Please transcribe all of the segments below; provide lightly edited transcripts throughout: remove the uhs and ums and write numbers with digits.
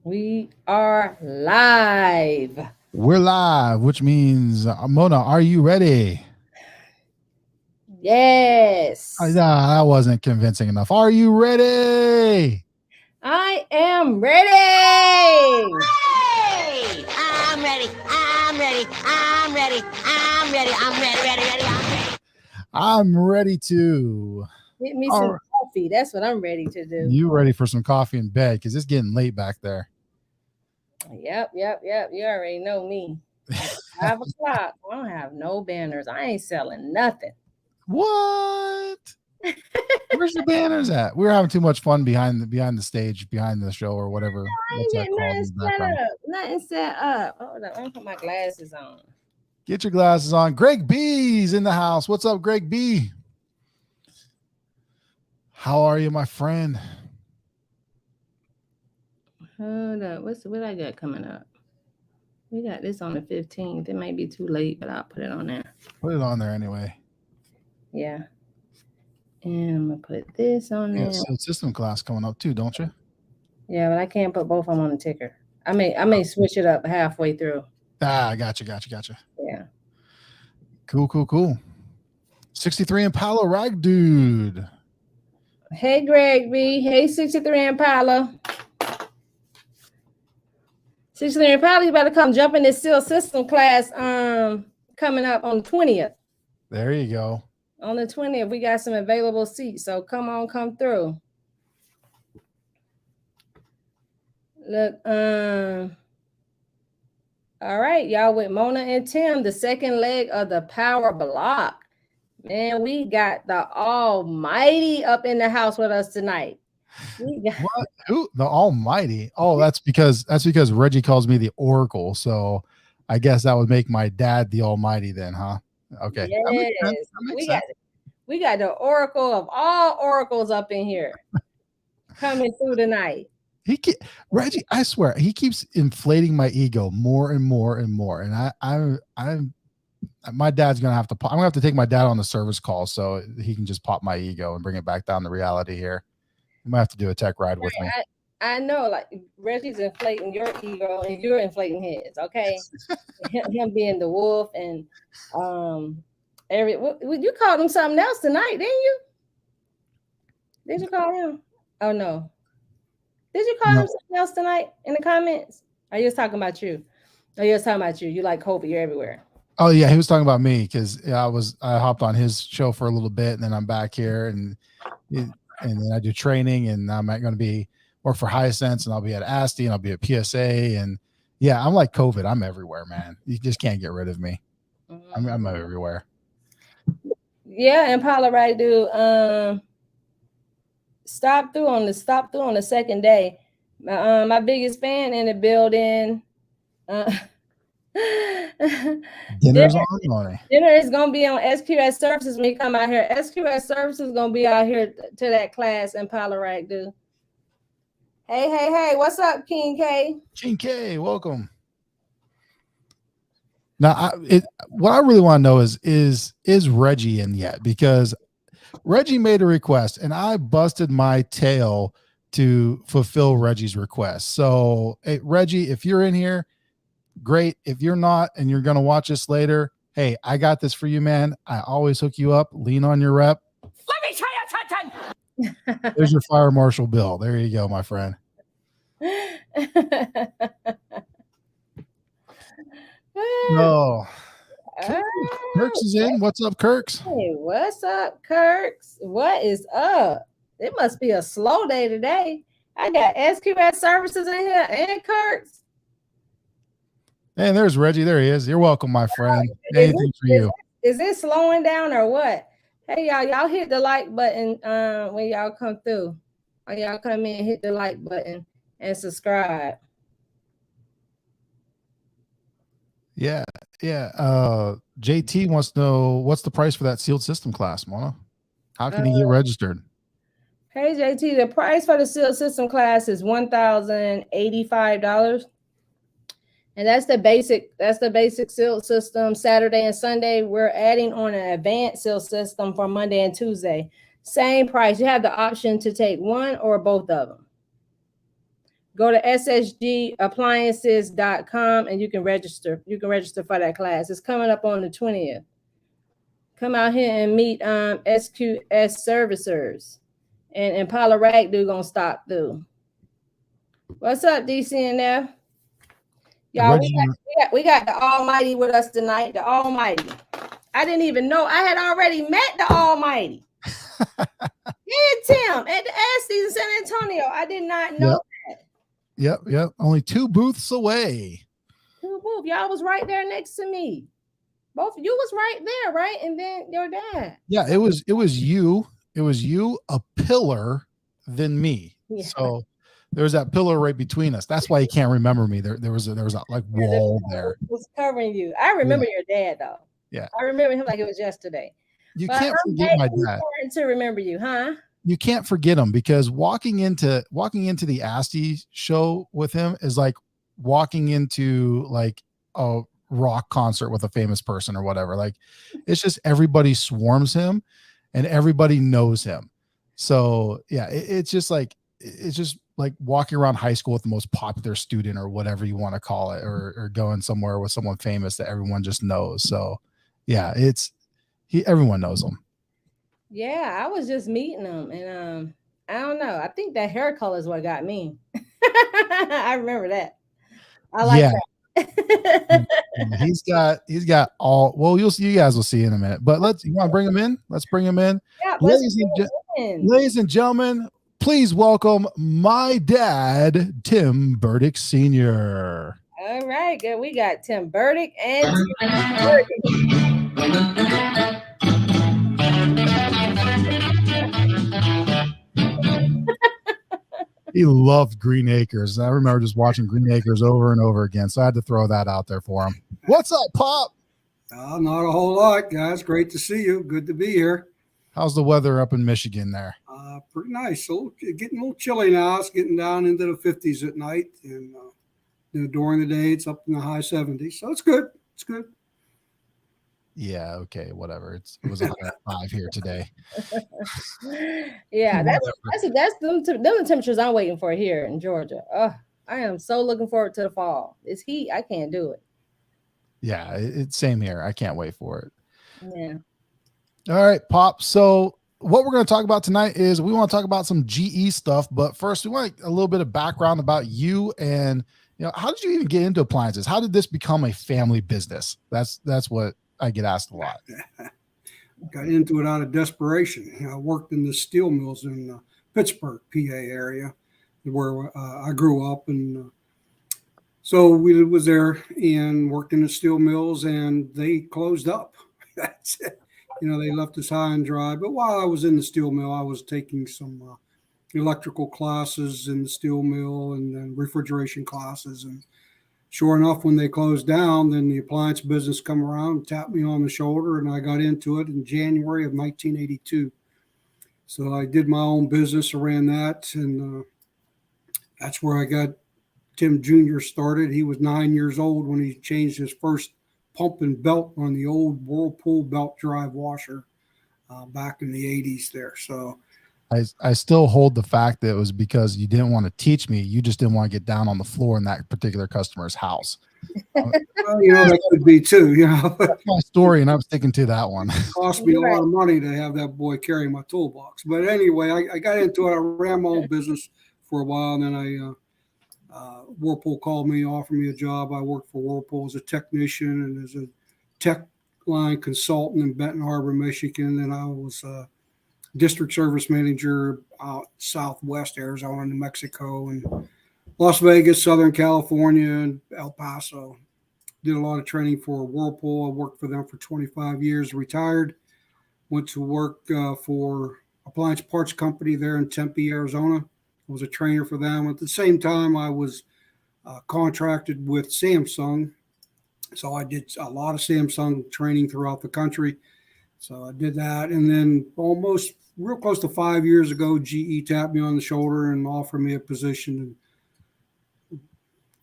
We are live. We're live, which means, Mona, are you ready? Yes, That wasn't convincing enough. Are you ready? I am ready. Hey! I'm ready. I'm ready. I'm ready. I'm ready. I'm ready. Ready. Ready. I'm ready. I'm ready too. Get me All some right. coffee. That's what I'm ready to do. You ready for some coffee in bed? Because it's getting late back there. Yep. You already know me. After 5 o'clock, I don't have no banners. I ain't selling nothing. What? Where's the banners at? We were having too much fun behind the stage, behind the show or whatever. I What's ain't that getting called nothing in the set background? up. Nothing set up. Hold on. Let me put my glasses on. Get your glasses on. Greg B's in the house. What's up, Greg B? How are you, my friend? Hold up. What I got coming up? We got this on the 15th. It might be too late, but I'll put it on there. Put it on there anyway. Yeah. And I'm going to put this on there. Sealed system class coming up too, don't you? Yeah, but I can't put both of them on the ticker. I may switch it up halfway through. Gotcha. Yeah. Cool. 63 Impala Rag Dude. Hey, Greg B. Hey, 63 Impala. 63 Impala, you better come jump in this sealed system class coming up on the 20th. There you go. On the 20th, we got some available seats. So come through. Look, all right, y'all, with Mona and Tim, the second leg of the power block. Man, we got the Almighty up in the house with us tonight. What? Who? The Almighty? Oh, that's because Reggie calls me the Oracle. So I guess that would make my dad the Almighty then, huh? Okay. Yes, That makes sense. we got the Oracle of all oracles up in here coming through tonight. Reggie, I swear, he keeps inflating my ego more and more and more. And I'm my dad's gonna have to. I'm gonna have to take my dad on the service call so he can just pop my ego and bring it back down to reality here. I might have to do a tech ride with me. I know, like Reggie's inflating your ego and you're inflating his. Okay, him being the wolf and you called him something else tonight, didn't you? Did you call him? Oh no. Did you call him something else tonight in the comments? Are you just talking about you? Oh, you're just talking about you. You like Kobe, you're everywhere. Oh yeah, he was talking about me because I hopped on his show for a little bit and then I'm back here and then I do training and I'm going to work for Hyacinth and I'll be at ASTI and I'll be at PSA and yeah, I'm like COVID. I'm everywhere, man. You just can't get rid of me. Mm-hmm. I'm everywhere. Yeah, and Paula, right, dude. Stop through on the second day. My biggest fan in the building. Dinner's on. Dinner is gonna be on SQS Services when you come out here. SQS Services is gonna be out here to that class in Polarac, dude. Hey, what's up, King K? King K, welcome. Now, what I really want to know is Reggie in yet? Because Reggie made a request, and I busted my tail to fulfill Reggie's request. So, hey, Reggie, if you're in here, great. If you're not and you're going to watch this later, hey, I got this for you, man. I always hook you up. Lean on your rep. Let me tell you something. There's your fire marshal bill. There you go, my friend. Oh, Kirks is in. What's up, Kirks? Hey, what's up, Kirks? What is up? It must be a slow day today. I got SQS Services in here and Kirks. And there's Reggie. There he is. You're welcome, my friend. Anything for you. Is it slowing down or what? Hey, y'all hit the like button when y'all come through. When y'all come in, hit the like button and subscribe. Yeah. JT wants to know what's the price for that sealed system class, Mona? How can he get registered? Hey, JT, the price for the sealed system class is $1,085. And that's the basic sealed system. Saturday and Sunday, we're adding on an advanced sealed system for Monday and Tuesday. Same price. You have the option to take one or both of them. Go to ssgappliances.com and you can register. You can register for that class. It's coming up on the 20th. Come out here and meet SQS servicers. And Impala Rag Dude gonna stop through. What's up, DC and F? Y'all, we got the Almighty with us tonight. The Almighty. I didn't even know I had already met the Almighty. Yeah, Tim at the Asties in San Antonio. I did not know that. Yep. Only 2 booths away. 2 booths. Y'all was right there next to me. Both of you was right there, right? And then your dad. Yeah, it was you. It was you, a pillar, then me. Yeah. So there's that pillar right between us. That's why you can't remember me. There was a like wall there. It was covering you. I remember your dad though. Yeah. I remember him like it was yesterday. You can't forget my dad. To remember you, huh? You can't forget him because walking into the Asti show with him is like walking into like a rock concert with a famous person or whatever. Like it's just everybody swarms him and everybody knows him. So yeah, it's just like walking around high school with the most popular student or whatever you want to call it, or going somewhere with someone famous that everyone just knows. So yeah, everyone knows him. Yeah, I was just meeting him, and I don't know. I think that hair color is what got me. I remember that. I like that. he's got all. Well, you guys will see in a minute. But you want to bring him in? Let's bring him in. Yeah, ladies and gentlemen, please welcome my dad, Tim Burdick Sr. All right, good. We got Tim Burdick and Tim Burdick. He loved Green Acres. I remember just watching Green Acres over and over again. So I had to throw that out there for him. What's up, Pop? Not a whole lot, guys. Great to see you. Good to be here. How's the weather up in Michigan there? Pretty nice. So getting a little chilly now. It's getting down into the 50s at night. And during the day, it's up in the high 70s. So it's good. It's good. Yeah, okay, whatever. It was 105 here today. Yeah, that's the temperatures I'm waiting for here in Georgia. I am so looking forward to the fall. It's heat. I can't do it. Yeah, it's same here. I can't wait for it. Yeah. All right, Pop. So what we're going to talk about tonight is we want to talk about some GE stuff, but first we want a little bit of background about you and how did you even get into appliances? How did this become a family business? That's what I get asked a lot. Got into it out of desperation. I worked in the steel mills in Pittsburgh, PA area, where I grew up, and so we was there and worked in the steel mills, and they closed up. That's it. They left us high and dry. But while I was in the steel mill, I was taking some electrical classes in the steel mill and then refrigeration classes, and sure enough, when they closed down, then the appliance business come around, tapped me on the shoulder, and I got into it in January of 1982. So I did my own business, ran that, and that's where I got Tim Jr. started. He was 9 years old when he changed his first pump and belt on the old Whirlpool belt drive washer back in the 80s there. So I still hold the fact that it was because you didn't want to teach me. You just didn't want to get down on the floor in that particular customer's house. Well, that could be too. That's my story, and I'm sticking to that one. It cost me a lot of money to have that boy carry my toolbox. But anyway, I got into it. I ran my own business for a while, and then Whirlpool called me, offered me a job. I worked for Whirlpool as a technician and as a tech line consultant in Benton Harbor, Michigan. And I was district service manager out Southwest Arizona, New Mexico, and Las Vegas, Southern California, and El Paso. Did a lot of training for Whirlpool. I worked for them for 25 years, retired, went to work for Appliance Parts Company there in Tempe, Arizona. I was a trainer for them. At the same time, I was contracted with Samsung. So I did a lot of Samsung training throughout the country. So I did that. And then almost real close to 5 years ago, GE tapped me on the shoulder and offered me a position. And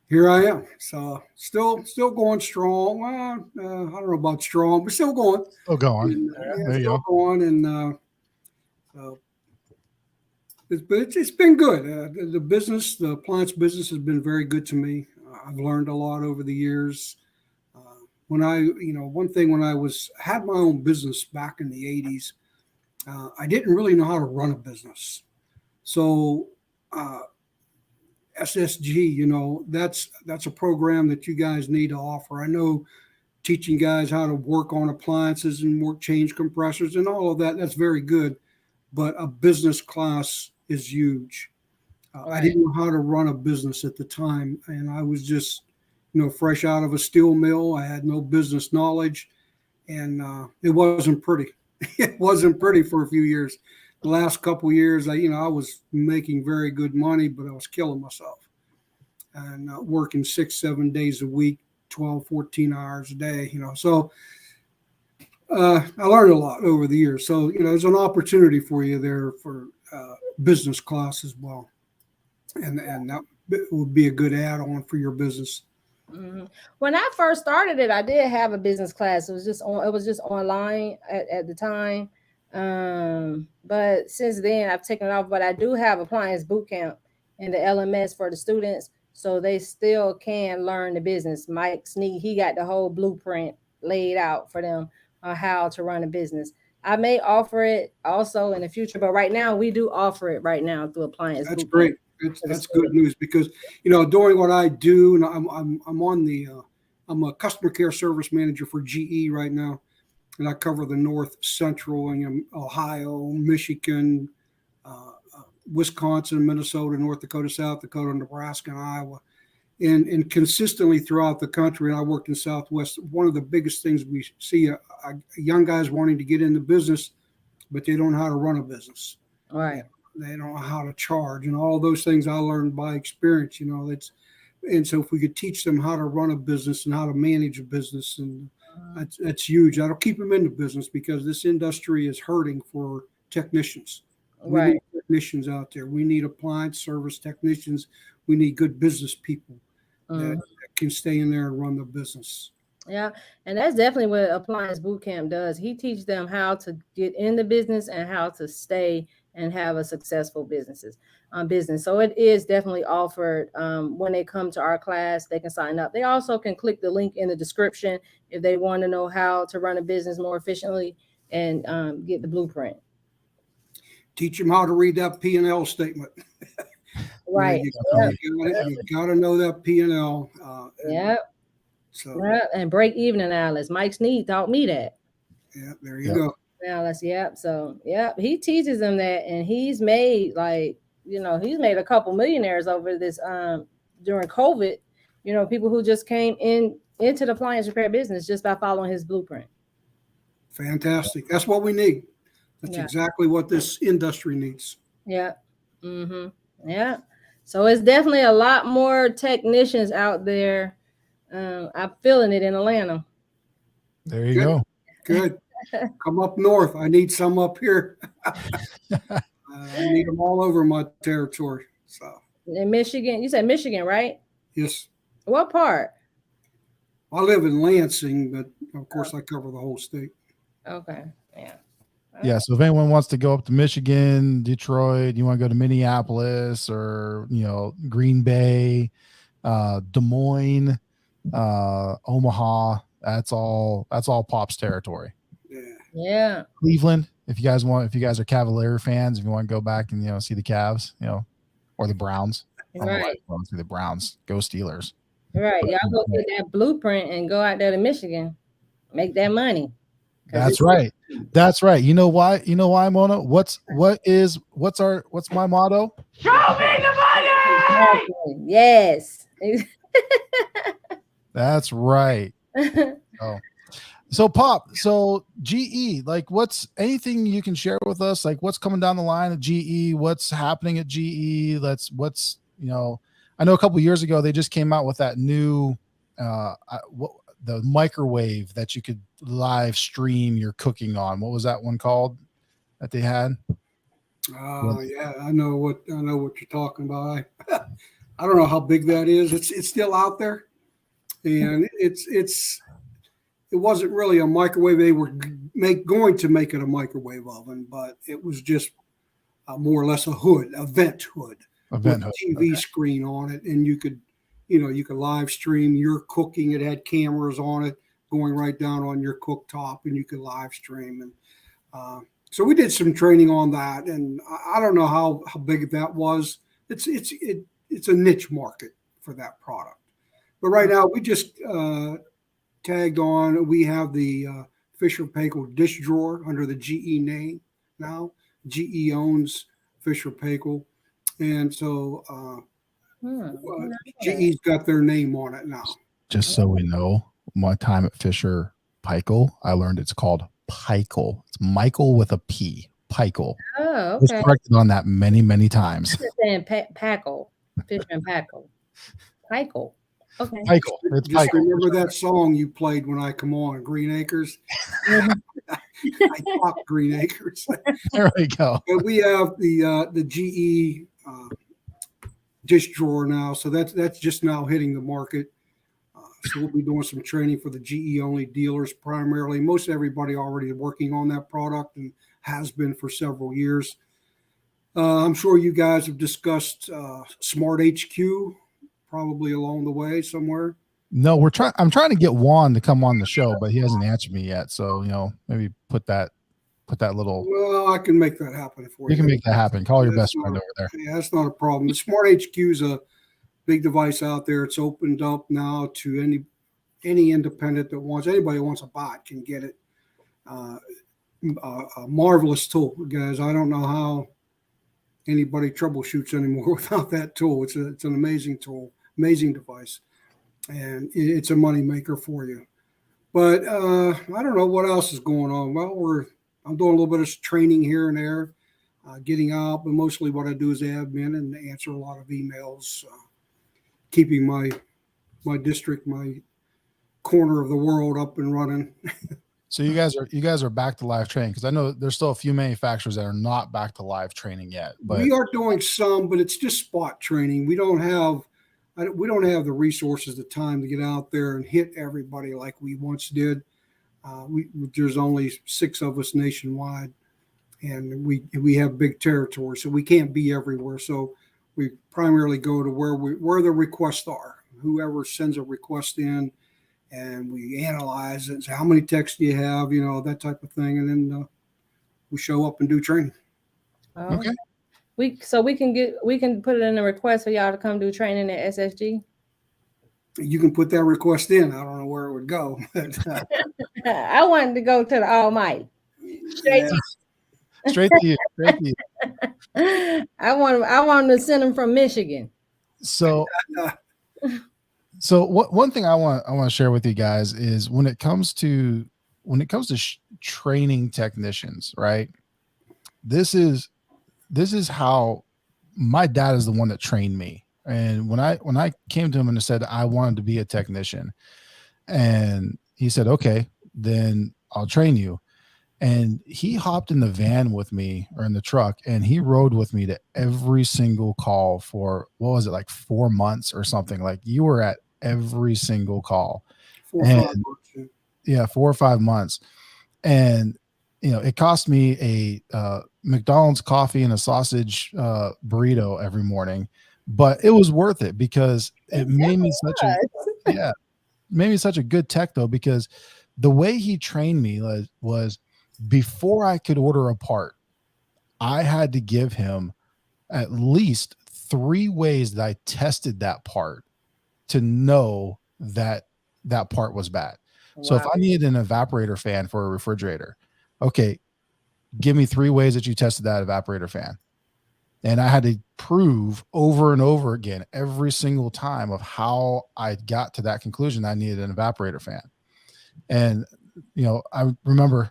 here I am. So still going strong. Well, I don't know about strong, but still going. Still going. And, still going. And so It's been good. The appliance business has been very good to me. I've learned a lot over the years. One thing when I had my own business back in the 80s, I didn't really know how to run a business. So SSG, that's a program that you guys need to offer. I know teaching guys how to work on appliances and change compressors and all of that, that's very good. But a business class is huge. I didn't know how to run a business at the time, and I was just, fresh out of a steel mill. I had no business knowledge, and it wasn't pretty. It wasn't pretty for a few years. The last couple of years, I was making very good money, but I was killing myself and working 6-7 days a week, 12, 14 hours a day, So I learned a lot over the years. So, there's an opportunity for you there for business class as well. And that would be a good add-on for your business. Mm-hmm. When I first started it, I did have a business class. It was just online at the time. But since then I've taken it off, but I do have appliance bootcamp in the LMS for the students, so they still can learn the business. Mike Sneed, he got the whole blueprint laid out for them on how to run a business. I may offer it also in the future, but right now we do offer it right now through appliance. That's great. That's good news because, doing what I do, and I'm a customer care service manager for GE right now. And I cover the North Central and Ohio, Michigan, Wisconsin, Minnesota, North Dakota, South Dakota, Nebraska, and Iowa. And consistently throughout the country, and I worked in Southwest, one of the biggest things we see young guys wanting to get in the business, but they don't know how to run a business. Right. They don't know how to charge, and all those things I learned by experience. And so if we could teach them how to run a business and how to manage a business, and that's huge. That'll keep them in the business because this industry is hurting for technicians. We need technicians out there. We need appliance service technicians. We need good business people that can stay in there and run the business. Yeah, and that's definitely what Appliance Bootcamp does. He teaches them how to get in the business and how to stay and have a successful business. So it is definitely offered. When they come to our class, they can sign up. They also can click the link in the description if they want to know how to run a business more efficiently and get the blueprint. Teach them how to read that P&L statement. Right. You got to know that P&L. And break even analysis. Mike Sneed taught me that. Yeah, there you go. So he teaches them that, and he's made he's made a couple millionaires over this during COVID. People who just came into the appliance repair business just by following his blueprint. Fantastic. That's what we need. That's exactly what this industry needs. Yeah. Mm-hmm. Yeah. So it's definitely a lot more technicians out there. I'm feeling it in Atlanta. There you go. Good. Come up north. I need some up here. I need them all over my territory. So in Michigan, you said Michigan, right? Yes. What part? I live in Lansing, but of course I cover the whole state. Okay. Yeah. Yeah. So if anyone wants to go up to Michigan, Detroit, you want to go to Minneapolis or, Green Bay, Des Moines, Omaha, that's all Pop's territory. Yeah. Cleveland, if you guys are Cavalier fans, if you want to go back and, see the Cavs, or the Browns. Right. Want to see the Browns. Go Steelers. Right. Y'all go get that blueprint and go out there to Michigan. Make that money. That's right. That's right. You know why, Mona? What's my motto? Show me the money! Yes. That's right. So Pop, GE, what's anything you can share with us? What's coming down the line at GE? What's happening at GE? I know a couple of years ago, they just came out with that new, the microwave that you could live stream your cooking on. What was that one called that they had? Yeah, I know what you're talking about. I don't know how big that is. It's still out there, and it wasn't really a microwave. They were going to make it a microwave oven, but it was just more or less a hood, a vent hood, Event with a hood. TV screen on it, and you could live stream your cooking. It had cameras on it going right down on your cooktop, and you could live stream. And so we did some training on that, and I don't know how big that was. It's a niche market for that product. But right now we just tagged on. We have the Fisher Paykel dish drawer under the GE name now. GE owns Fisher Paykel, and so GE's got their name on it now. Just so we know, my time at Fisher Paykel, I learned it's called Paykel. It's Michael with a P. Paykel. Oh, I was okay. corrected on that many, many times. I'm saying Packle, Fisher and Packle. Paykel. Okay. Paykel. It's Just Paykel. remember that song you played when I come on, Green Acres. I talk Green Acres. There we go. But we have the GE dish drawer now, so that's just now hitting the market. So we'll be doing some training for the GE only dealers primarily. Most everybody already working on that product and has been for several years. I'm sure you guys have discussed Smart HQ probably along the way somewhere. No, I'm trying to get Juan to come on the show, but he hasn't answered me yet. So, maybe put that little. Well, I can make that happen for you. You can make that happen. Call your best friend over there. Yeah, that's not a problem. The Smart HQ is a big device out there. It's opened up now to any independent anybody who wants a bot can get it. A marvelous tool, guys. I don't know how anybody troubleshoots anymore without that tool. It's an amazing tool, amazing device, and it's a money maker for you. But I don't know what else is going on. Well, I'm doing a little bit of training here and there, getting out, but mostly what I do is admin and answer a lot of emails, keeping my district, my corner of the world up and running. So you guys are back to live training, because I know there's still a few manufacturers that are not back to live training yet. But we are doing some, but it's just spot training. We don't have the resources, the time to get out there and hit everybody like we once did. There's only 6 of us nationwide, and we have big territory, so we can't be everywhere. So we primarily go to where the requests are. Whoever sends a request in, and we analyze it and say, how many texts do you have, that type of thing. And then we show up and do training. Okay. We can put it in a request for y'all to come do training at SSG. You can put that request in. I don't know where it would go. I wanted to go to the Almighty. Straight to you. I wanted to send them from Michigan. So one thing I want to share with you guys is when it comes to training technicians, right? This is how my dad is the one that trained me. And when I came to him and said I wanted to be a technician, and he said, okay, then I'll train you. And he hopped in the van with me, or in the truck, and he rode with me to every single call for, what was it, like 4 months or something? Like, you were at every single call. 4 or 5 months. Yeah, 4 or 5 months. And, it cost me a McDonald's coffee and a sausage burrito every morning, but it was worth it, because it made me such a good tech, though, because the way he trained me was before I could order a part, I had to give him at least 3 ways that I tested that part to know that that part was bad. Wow. So if I needed an evaporator fan for a refrigerator, okay, give me 3 ways that you tested that evaporator fan. And I had to prove over and over again every single time of how I got to that conclusion I needed an evaporator fan. And, I remember,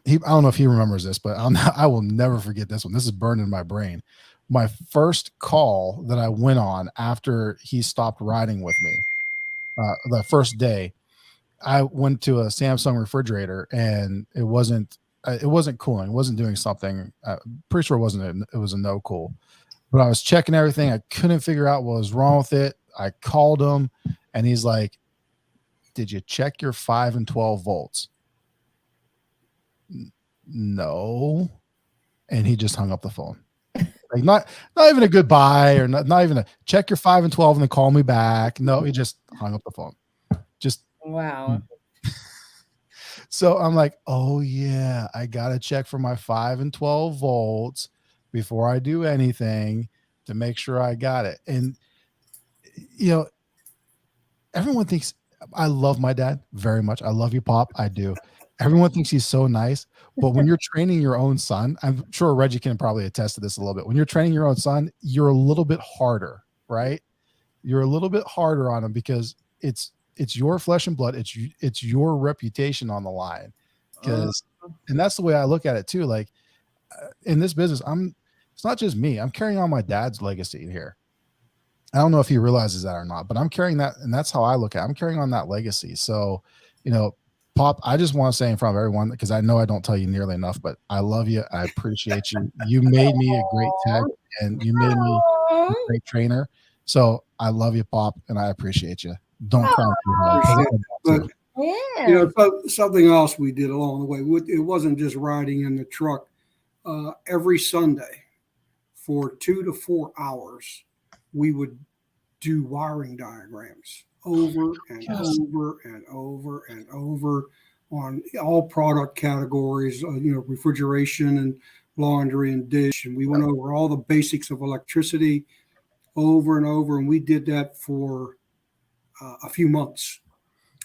I don't know if he remembers this, but I will never forget this one. This is burned in my brain. My first call that I went on after he stopped riding with me, the first day, I went to a Samsung refrigerator, and it wasn't cooling. It wasn't doing something. Pretty sure it was a no cool. But I was checking everything. I couldn't figure out what was wrong with it. I called him, and he's like, did you check your 5 and 12 volts? No. And he just hung up the phone. Like not even a goodbye or not even a check your 5 and 12 and then call me back. No, he just hung up the phone. Just Wow. So I'm like, oh yeah, I gotta check for my 5 and 12 volts before I do anything to make sure I got it. And everyone thinks I love my dad very much. I love you, Pop. I do. Everyone thinks he's so nice, but when you're training your own son, I'm sure Reggie can probably attest to this a little bit. When you're training your own son, you're a little bit harder, right? You're a little bit harder on him because it's your flesh and blood. It's your reputation on the line. And that's the way I look at it too. Like in this business, it's not just me. I'm carrying on my dad's legacy here. I don't know if he realizes that or not, but I'm carrying that. And that's how I look at it. I'm carrying on that legacy. So, Pop, I just want to say in front of everyone, because I know I don't tell you nearly enough, but I love you. I appreciate you. You made me a great tech and you made me a great trainer. So I love you, Pop, and I appreciate you. Don't cry too hard. But, Yeah. Something else we did along the way, it wasn't just riding in the truck. Every Sunday for 2 to 4 hours, we would do wiring diagrams over and over and over and over on all product categories, refrigeration and laundry and dish. And we went over all the basics of electricity over and over. And we did that for a few months.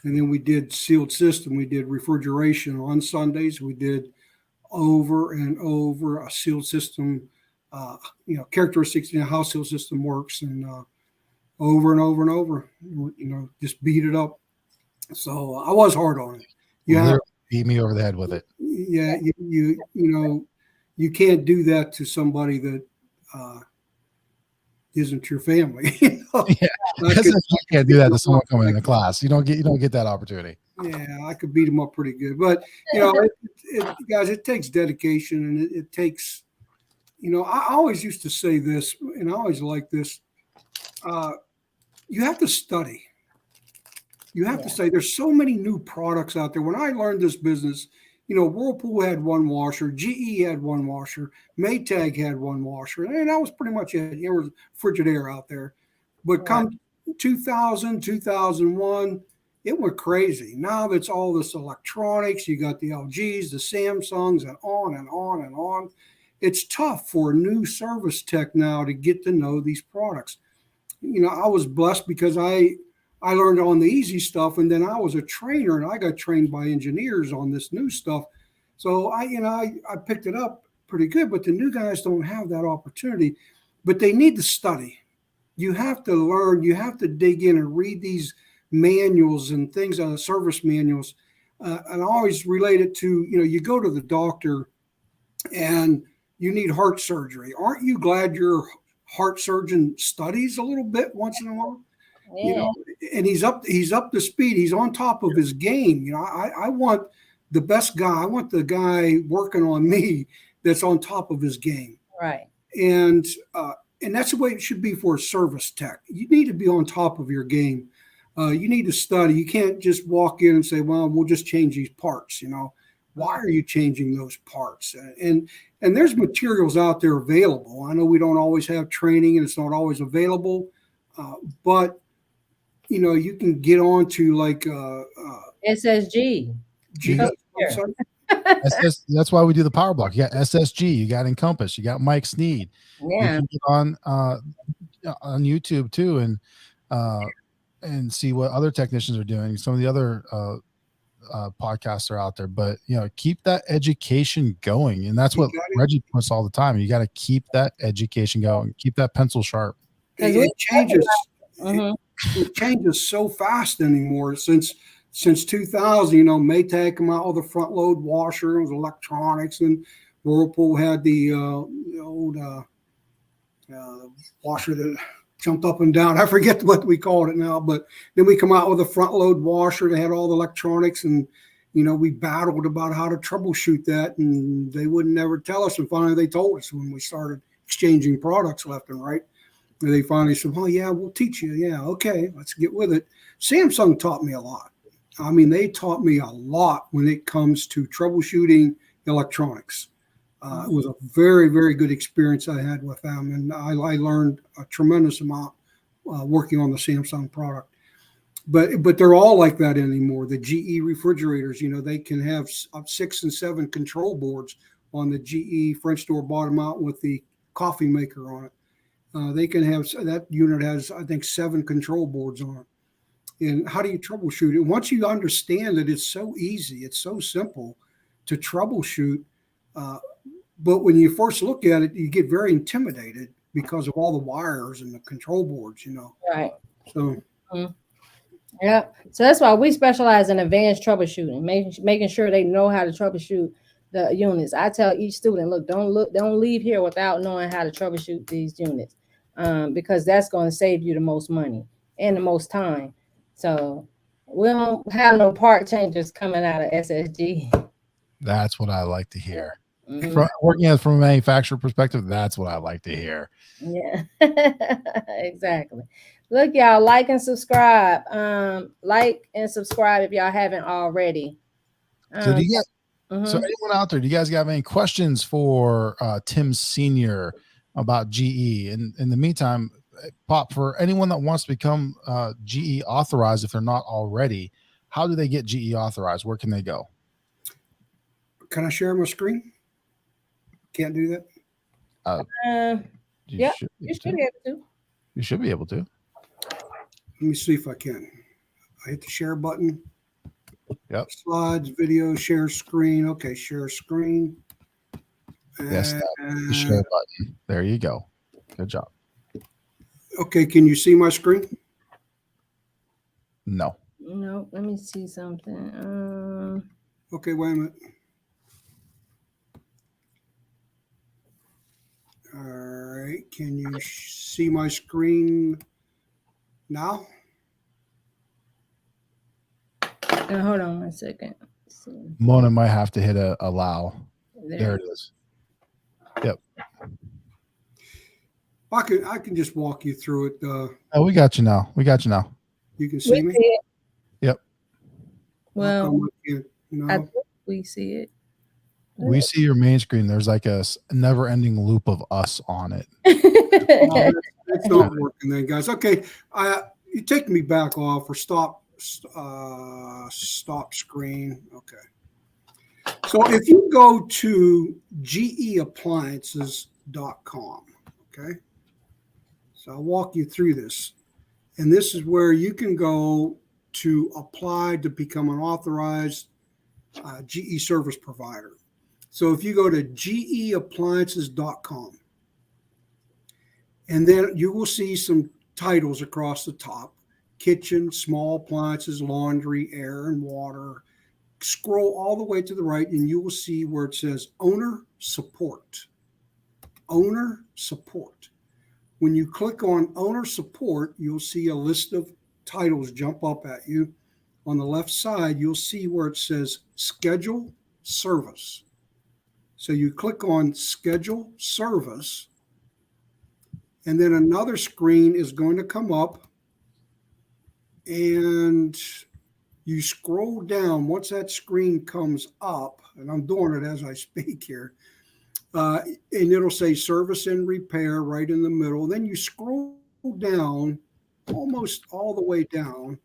And then we did sealed system. We did refrigeration on Sundays. We did over and over a sealed system, characteristics, how sealed system works, and over and over and over, just beat it up. So I was hard on it. Yeah, beat me over the head with it. Yeah, you can't do that to somebody that isn't your family. Yeah, you can't do that to someone coming into class. You don't get that opportunity. Yeah, I could beat them up pretty good, but guys, it takes dedication, and it takes. I always used to say this, and I always like this. You have to study. You have to say there's so many new products out there. When I learned this business, Whirlpool had one washer, GE had one washer, Maytag had one washer, and that was pretty much it. There was Frigidaire out there. But come 2000, 2001, it went crazy. Now it's all this electronics. You got the LGs, the Samsungs, and on and on and on. It's tough for a new service tech now to get to know these products. I was blessed because I learned on the easy stuff, and then I was a trainer, and I got trained by engineers on this new stuff. So I picked it up pretty good, but the new guys don't have that opportunity. But they need to study. You have to learn. You have to dig in and read these manuals and things on the service manuals. And I always relate it to, you go to the doctor and you need heart surgery. Aren't you glad your heart surgeon studies a little bit once in a while? Yeah. And he's up to speed. He's on top of his game. I want the best guy. I want the guy working on me that's on top of his game. Right. And that's the way it should be for a service tech. You need to be on top of your game. You need to study. You can't just walk in and say, well, we'll just change these parts. Why are you changing those parts? And there's materials out there available. I know we don't always have training and it's not always available, but you can get on to like SSG. That's why we do the power block. You got SSG, you got Encompass, you got Mike Sneed. Yeah. You can get on YouTube too and see what other technicians are doing. Some of the other podcasts are out there, but keep that education going, and that's what Reggie puts all the time. You got to keep that education going, keep that pencil sharp. It changes. It changes so fast anymore. Since 2000, Maytag came out with a front load washer. It was electronics, and Whirlpool had the old washer that jumped up and down. I forget what we called it now, but then we come out with a front load washer that had all the electronics, and we battled about how to troubleshoot that, and they wouldn't never tell us. And finally they told us when we started exchanging products left and right. And they finally said, well, yeah, we'll teach you. Yeah, okay, let's get with it. Samsung taught me a lot. I mean, they taught me a lot when it comes to troubleshooting electronics. It was a very, very good experience I had with them, and I learned a tremendous amount working on the Samsung product. But they're all like that anymore. The GE refrigerators, they can have up 6 and 7 control boards on the GE French door bottom out with the coffee maker on it. They can have, that unit has, I think, 7 control boards on it. And how do you troubleshoot it? Once you understand that it's so easy, it's so simple to troubleshoot. But when you first look at it, you get very intimidated because of all the wires and the control boards, Right. So. Yeah. So that's why we specialize in advanced troubleshooting, making sure they know how to troubleshoot the units. I tell each student, don't leave here without knowing how to troubleshoot these units, because that's going to save you the most money and the most time. So we don't have no part changes coming out of SSG. That's what I like to hear. Mm-hmm. Working from a manufacturer perspective, that's what I like to hear. Yeah, exactly. Look, y'all, like and subscribe. Like and subscribe if y'all haven't already. So do you guys, so anyone out there, do you guys have any questions for Tim Sr. about GE? And in the meantime, Pop, for anyone that wants to become GE authorized, if they're not already, how do they get GE authorized? Where can they go? Can I share my screen? Can't do that? Yeah, you should be able to. You should be able to. Let me see if I can. I hit the share button. Yep. Slides, video, share screen. Okay, share screen. Yes, the share button. There you go. Good job. Okay, can you see my screen? No. No, let me see something. Okay, wait a minute. All right, can you see my screen now? Hold on 1 second. Mona might have to hit allow. There it is. Yep. I can just walk you through it. Oh, we got you now. You can see me? Yep. Well, no? I think we see it. We see your main screen. There's like a never-ending loop of us on it. It's not working then, guys. Okay, you take me back off or stop screen. Okay. So if you go to geappliances.com, okay, so I'll walk you through this. And this is where you can go to apply to become an authorized GE service provider. So if you go to geappliances.com, and then you will see some titles across the top: kitchen, small appliances, laundry, air and water. Scroll all the way to the right, and you will see where it says owner support. Owner support. When you click on owner support, you'll see a list of titles jump up at you. On the left side, you'll see where it says schedule service. So you click on schedule service, and then another screen is going to come up, and you scroll down. Once that screen comes up, and I'm doing it as I speak here, and it'll say service and repair right in the middle. Then you scroll down almost all the way down,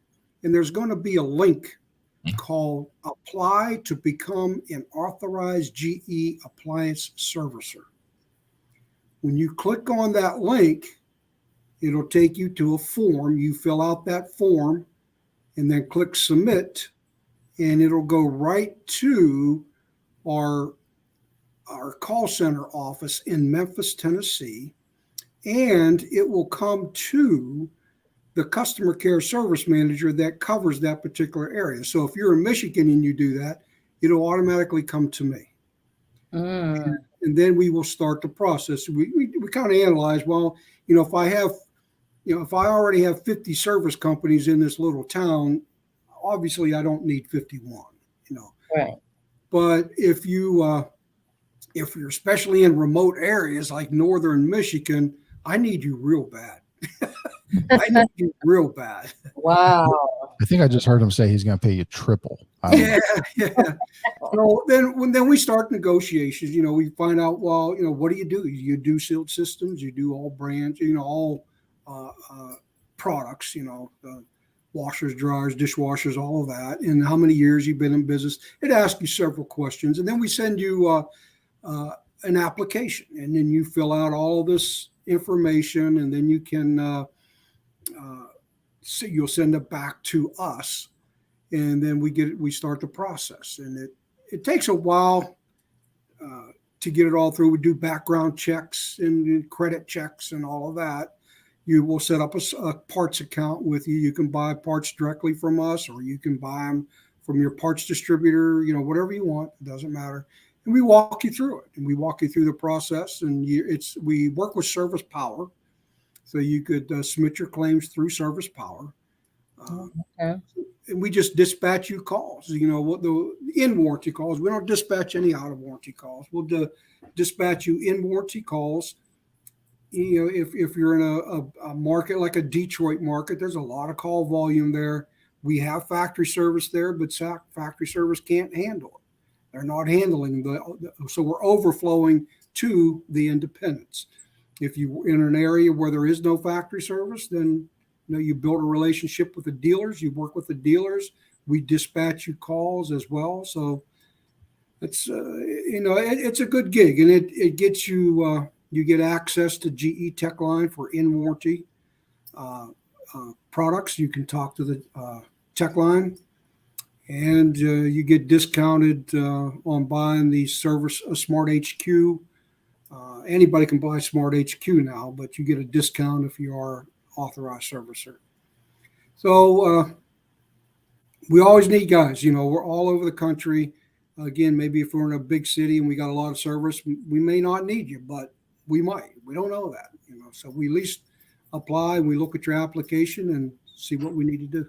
and there's going to be a link called apply to become an authorized GE appliance servicer. When you click on that link, it'll take you to a form. You fill out that form and then click submit, and it'll go right to our call center office in Memphis, Tennessee, and it will come to the customer care service manager that covers that particular area. So if you're in Michigan and you do that, it'll automatically come to me. And then we will start the process. We kind of analyze, well, if I already have 50 service companies in this little town, obviously I don't need 51, Right. But if you're especially in remote areas like northern Michigan, I need you real bad. I need you real bad. Wow. I think I just heard him say he's going to pay you triple. Yeah. So then we start negotiations. We find out, well, what do? You do sealed systems, you do all brands, all products, washers, dryers, dishwashers, all of that, and how many years you've been in business. It asks you several questions, and then we send you an application, and then you fill out all of this information, and then you can so you'll send it back to us, and then we start the process, and it takes a while to get it all through. We do background checks and credit checks and all of that. You will set up a parts account with you. You can buy parts directly from us, or you can buy them from your parts distributor, whatever you want. It doesn't matter. And we walk you through it, and we walk you through the process. And we work with Service Power. So you could submit your claims through Service Power. Okay. And we just dispatch you calls, what the in warranty calls. We don't dispatch any out of warranty calls. We'll dispatch you in warranty calls. If you're in a market like a Detroit market, there's a lot of call volume there. We have factory service there, but factory service can't handle it. They're not handling so we're overflowing to the independents. If you're in an area where there is no factory service, then you build a relationship with the dealers. You work with the dealers. We dispatch you calls as well. So it's it's a good gig, and it gets you. You get access to GE Tech Line for in warranty products. You can talk to the Tech Line, and you get discounted on buying the service Smart HQ. Anybody can buy Smart HQ now, but you get a discount if you are authorized servicer. So we always need guys. We're all over the country. Again, maybe if we're in a big city and we got a lot of service, we may not need you, but we might. We don't know that. So we at least apply. We look at your application and see what we need to do.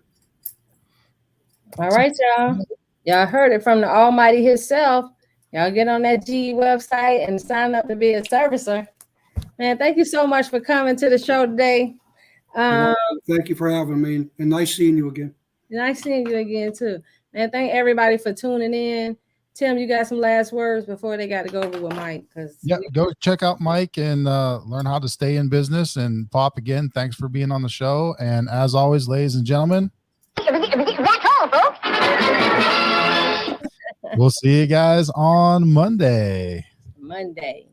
All right, y'all. Y'all heard it from the Almighty himself. Y'all get on that GE website and sign up to be a servicer. Man, thank you so much for coming to the show today. Thank you for having me, and nice seeing you again. Nice seeing you again too. And thank everybody for tuning in. Tim, you got some last words before they got to go over with Mike? Go check out Mike and learn how to stay in business. And Pop, again, thanks for being on the show. And as always, ladies and gentlemen, That's all, folks. we'll see you guys on Monday. Monday.